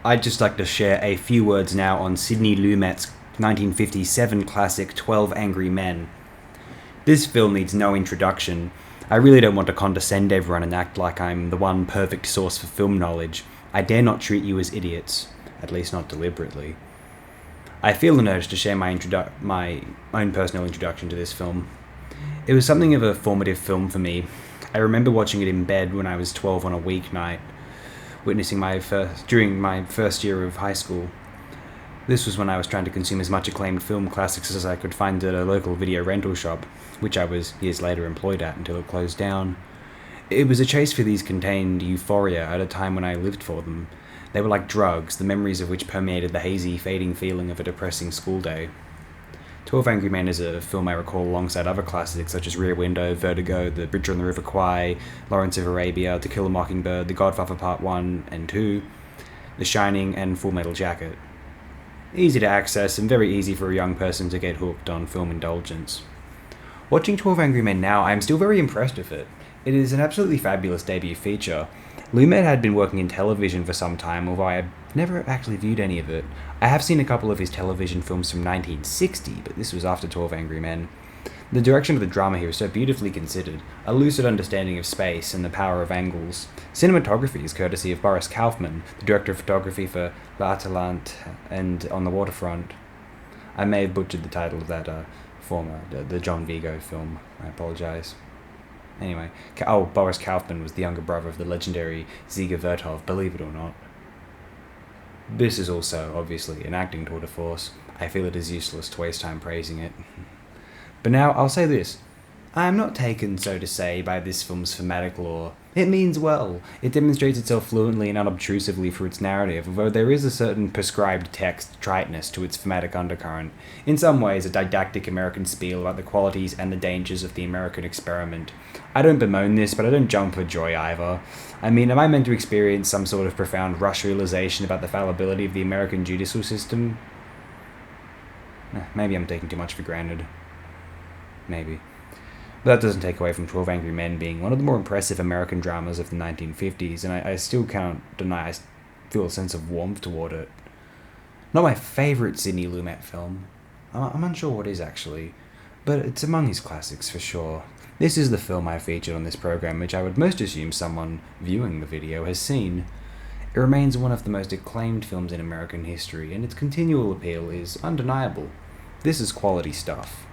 I'd just like to share a few words now on Sidney Lumet's 1957 classic 12 Angry Men. This film needs no introduction. I really don't want to condescend everyone and act like I'm the one perfect source for film knowledge. I dare not treat you as idiots, at least not deliberately. I feel an urge to share my own personal introduction to this film. It was something of a formative film for me. I remember watching it in bed when I was 12 on a weeknight, witnessing during my first year of high school. This was when I was trying to consume as much acclaimed film classics as I could find at a local video rental shop, which I was years later employed at until it closed down. It was a chase for these contained euphoria at a time when I lived for them. They were like drugs, the memories of which permeated the hazy, fading feeling of a depressing school day. 12 Angry Men is a film I recall alongside other classics such as Rear Window, Vertigo, The Bridge on the River Kwai, Lawrence of Arabia, To Kill a Mockingbird, The Godfather Part 1 and 2, The Shining, and Full Metal Jacket. Easy to access and very easy for a young person to get hooked on film indulgence. Watching 12 Angry Men now, I am still very impressed with it. It is an absolutely fabulous debut feature. Lumet had been working in television for some time, although I had never actually viewed any of it. I have seen a couple of his television films from 1960, but this was after 12 Angry Men. The direction of the drama here is so beautifully considered, a lucid understanding of space and the power of angles. Cinematography is courtesy of Boris Kaufman, the director of photography for L'Atalante and On the Waterfront. I may have butchered the title of that the John Vigo film. I apologize. Anyway, Boris Kaufman was the younger brother of the legendary Dziga Vertov, believe it or not. This is also, obviously, an acting tour de force. I feel it is useless to waste time praising it. But now, I'll say this. I am not taken, so to say, by this film's thematic lore. It means well. It demonstrates itself fluently and unobtrusively through its narrative, although there is a certain prescribed text triteness to its thematic undercurrent. In some ways, a didactic American spiel about the qualities and the dangers of the American experiment. I don't bemoan this, but I don't jump for joy either. I mean, am I meant to experience some sort of profound rush realization about the fallibility of the American judicial system? Maybe I'm taking too much for granted. Maybe. But that doesn't take away from 12 Angry Men being one of the more impressive American dramas of the 1950s, and I still can't deny I feel a sense of warmth toward it. Not my favourite Sidney Lumet film. I'm unsure what is, actually, but it's among his classics for sure. This is the film I featured on this program, which I would most assume someone viewing the video has seen. It remains one of the most acclaimed films in American history, and its continual appeal is undeniable. This is quality stuff.